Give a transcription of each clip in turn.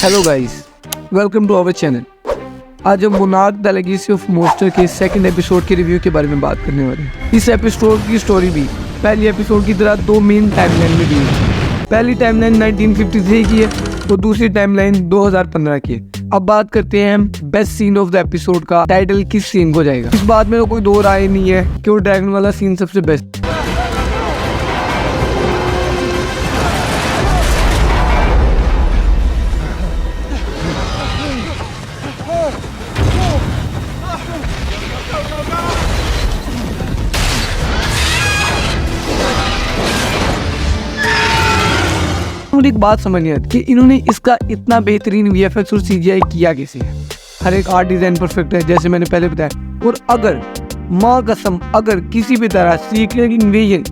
Hello guys, welcome to our channel. आज हम Monarch the Legacy of Monster के second episode के review के बारे में बात करने वाले हैं। इस एपिसोड की स्टोरी भी पहली एपिसोड की तरह दो मेन टाइमलाइन में भी है। पहली टाइमलाइन 1953 की है और दूसरी टाइमलाइन 2015 की है। अब बात करते हैं हम best scene of the episode का। टाइटल किस सीन को जाएगा, इस बात में तो कोई दो राय नहीं है कि वो ड्रैगन वाला सीन सबसे बेस्ट। मुझे एक बात समझ नहीं आती कि इन्होंने इसका इतना बेहतरीन वीएफएक्स और सीजीआई किया कैसे है। हर एक आर्ट डिजाइन परफेक्ट है, जैसे मैंने पहले बताया। और अगर माँ कसम अगर किसी भी तरह सीक्रेट इन्वेजन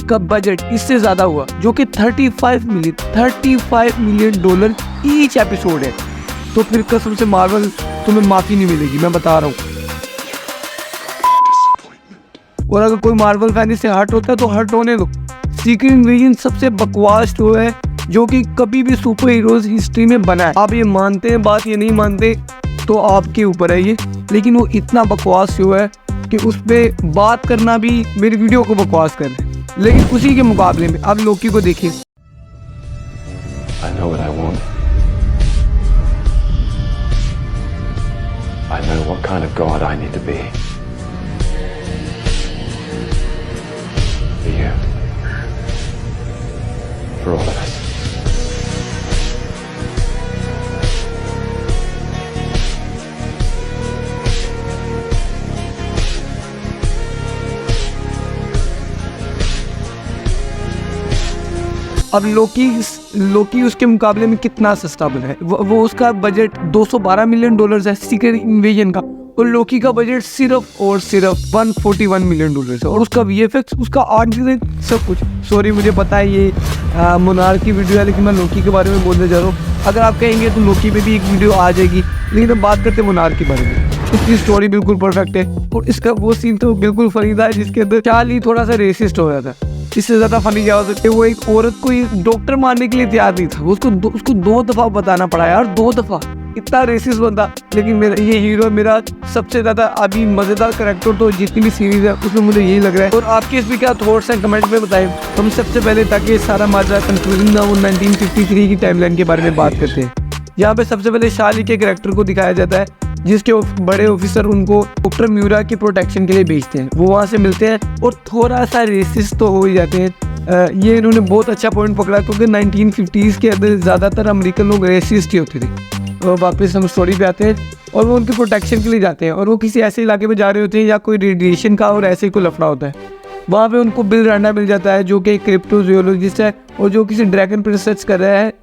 का बजट इससे ज्यादा हुआ, जो कि 35 मिलियन डॉलर ईच एपिसोड है, तो फिर कसम से मार्वल तुम्हें माफी नहीं मिलेगी, मैं बता रहा हूँ। और अगर कोई मार्वल फैन इससे हर्ट होता है तो हर्ट होने दो। सीक्रेट इन्वेजन सबसे बकवास शो है जो कि कभी भी सुपर हीरोज हिस्ट्री में बना है। आप ये मानते हैं बात, ये नहीं मानते तो आपके ऊपर है ये, लेकिन वो इतना बकवास शो है कि उस पर बात करना भी मेरी वीडियो को बकवास कर रहे हैं। लेकिन उसी के मुकाबले में आप लोकी को देखिए। I know what I want. I know what kind of God I need to be. For you. For all of us. अब लोकी उसके मुकाबले में कितना सस्ता बना है। वो उसका बजट 212 मिलियन डॉलर्स है सीक्रेट इन्वेजन का, और लोकी का बजट सिर्फ और सिर्फ 141 मिलियन डॉलर्स है। और उसका वीएफएक्स, उसका आर्ट डिजाइन, सब कुछ। सॉरी, मुझे पता है ये मोनार्क की वीडियो है, लेकिन मैं लोकी के बारे में बोलने जा रहा हूँ। अगर आप कहेंगे तो लोकी पे भी एक वीडियो आ जाएगी, लेकिन हम बात करते हैं मोनार्क के बारे में। उसकी स्टोरी बिल्कुल परफेक्ट है और इसका वो सीन तो बिल्कुल फरीदा है जिसके अंदर चार्ली थोड़ा सा रेसिस्ट हो जाता है। इससे ज्यादा फनी क्या हो सकता है, वो एक औरत को डॉक्टर मारने के लिए तैयार नहीं था। उसको 2 दफा बताना पड़ा यार, 2 दफा। इतना रेसिस्ट बंदा। लेकिन मेरा ये हीरो मेरा सबसे ज्यादा अभी मजेदार कैरेक्टर तो जितनी भी सीरीज है उसमें मुझे यही लग रहा है। और आपके इस भी क्या थॉट्स हैं कमेंट में बताएं। हम सबसे पहले, ताकि सारा माजरा कंफ्यूजिंग ना हो, 1953 की टाइमलाइन के बारे में बात करते हैं। यहाँ पे सबसे पहले शार्ली के कैरेक्टर को दिखाया जाता है, जिसके बड़े ऑफिसर उनको डॉक्टर म्यूरा की प्रोटेक्शन के लिए भेजते हैं। वो वहाँ से मिलते हैं और थोड़ा सा रेसिस्ट तो हो ही जाते हैं। ये इन्होंने बहुत अच्छा पॉइंट पकड़ा, क्योंकि 1950s के अंदर ज़्यादातर अमेरिकन लोग रेसिस्ट ही होते थे। और वापस हम स्टोरी पे आते हैं और वो उनकी प्रोटेक्शन के लिए जाते हैं, और वो किसी ऐसे इलाके में जा रहे होते हैं या कोई रेडिएशन का और ऐसे कोई लफड़ा होता है। वहाँ पे उनको बिल रांडा मिल जाता है, जो कि क्रिप्टोजियोलॉजिस्ट है और जो किसी ड्रैगन पर रिसर्च कर रहा है,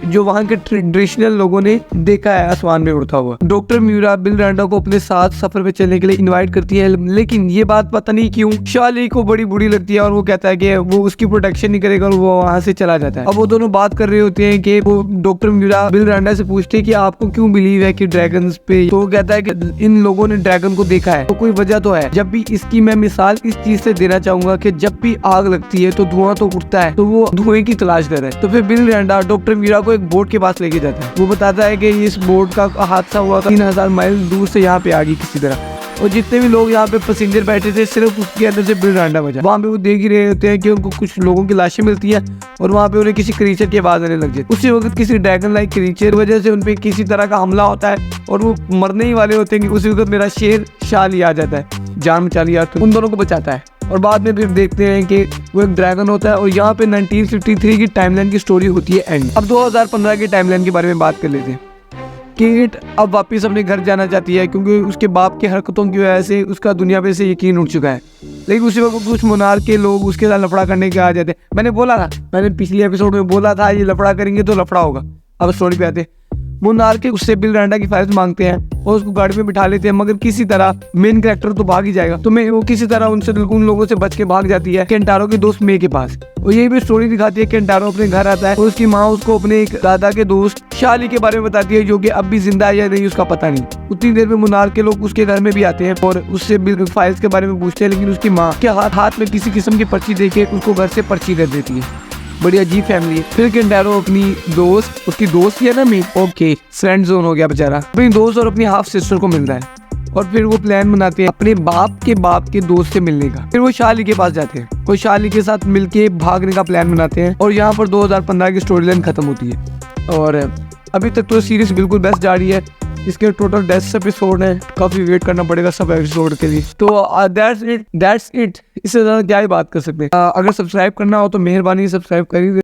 जो वहाँ के ट्रेडिशनल लोगों ने देखा है आसमान में उड़ता हुआ। डॉक्टर म्यूरा बिल रांडा को अपने साथ सफर पे चलने के लिए इनवाइट करती है, लेकिन ये बात पता नहीं क्यों शार्ली को बड़ी बुरी लगती है और वो कहता है कि वो उसकी प्रोटेक्शन नहीं करेगा और वो वहाँ से चला जाता है। अब वो दोनों बात कर रहे होते हैं कि वो डॉक्टर म्यूरा बिल रांडा से पूछते हैं कि आपको क्यों बिलीव है कि ड्रैगन पे, तो वो कहता है कि इन लोगों ने ड्रैगन को देखा है, तो कोई वजह तो है। जब भी इसकी मैं मिसाल इस चीज से देना चाहूंगा कि जब भी आग लगती है तो धुआं तो उठता है, तो वो धुएं की तलाश कर रहा है। तो फिर बिल रांडा डॉक्टर म्यूरा को एक बोट के पास लेके जाता है। वो बताता है कि इस बोट का हादसा हुआ था 3000 माइल दूर से यहाँ पे आ गई किसी तरह, और जितने भी लोग यहाँ पे पैसेंजर बैठे थे सिर्फ उसके अंदर से बिल रांडा बचा। वहाँ पे वो देख ही रहे होते हैं कि उनको कुछ लोगों की लाशें मिलती है और वहाँ पे उन्हें किसी क्रीचर की आवाज आने लग जाती है। उसी वक्त किसी ड्रैगन लाइक क्रीचर की वजह से उन पे किसी तरह का हमला होता है और वो मरने ही वाले होते हैं कि उसी वक्त मेरा शेर शार्ली आ जाता है, जान बचा लिया, तो उन दोनों को बचाता है। और बाद में फिर देखते हैं कि वो एक ड्रैगन होता है। और यहाँ पे 1953 की टाइमलाइन की स्टोरी होती है एंड। अब 2015 की टाइमलाइन के बारे में बात कर लेते हैं। केट अब वापस अपने घर जाना चाहती है, क्योंकि उसके बाप की हरकतों की वजह से उसका दुनिया पे से यकीन उठ चुका है। लेकिन उसी वक्त कुछ मोनार्क के लोग उसके साथ लफड़ा करने के आ जाते हैं। मैंने बोला था, मैंने पिछले एपिसोड में बोला था ये लफड़ा करेंगे तो लफड़ा होगा। अब स्टोरी पे आते हैं। मोनार्क उससे बिल रांडा की फाइल्स मांगते हैं और उसको गाड़ी में बिठा लेते हैं, मगर किसी तरह मेन कैरेक्टर तो भाग ही जाएगा, तो मैं वो किसी तरह उन लोगों से बच के भाग जाती है केंटारो के दोस्त मे के पास। और यही भी स्टोरी दिखाती है। केंटारो अपने घर आता है और उसकी माँ उसको अपने एक दादा के दोस्त शार्ली के बारे में बताती है, जो कि अब भी जिंदा है या नहीं उसका पता नहीं। उतनी देर में मोनार्क के लोग उसके घर में भी आते हैं और उससे फाइल्स के बारे में पूछते हैं, लेकिन उसकी माँ के हाथ में किसी किस्म की पर्ची देके उसको घर से पर्ची कर देती है। बड़ी अजीब फैमिली है। फिर किंटारो अपनी दोस्त, उसकी दोस्त ही है ना मी, ओके फ्रेंड जोन हो गया बेचारा, अपनी दोस्त और अपनी हाफ सिस्टर को मिलता है और फिर वो प्लान बनाते हैं अपने बाप के दोस्त से मिलने का। फिर वो शाली के पास जाते हैं, वो शाली के साथ मिलके भागने का प्लान बनाते हैं और यहाँ पर 2015 की स्टोरी लाइन खत्म होती है। और अभी तक तो सीरीज बिल्कुल बेस्ट जा रही है। इसके टोटल 10 एपिसोड हैं, काफ़ी वेट करना पड़ेगा सब एपिसोड के लिए। तो दैट्स इट, इससे ज़्यादा क्या ही बात कर सकते हैं। अगर सब्सक्राइब करना हो तो मेहरबानी सब्सक्राइब करिए।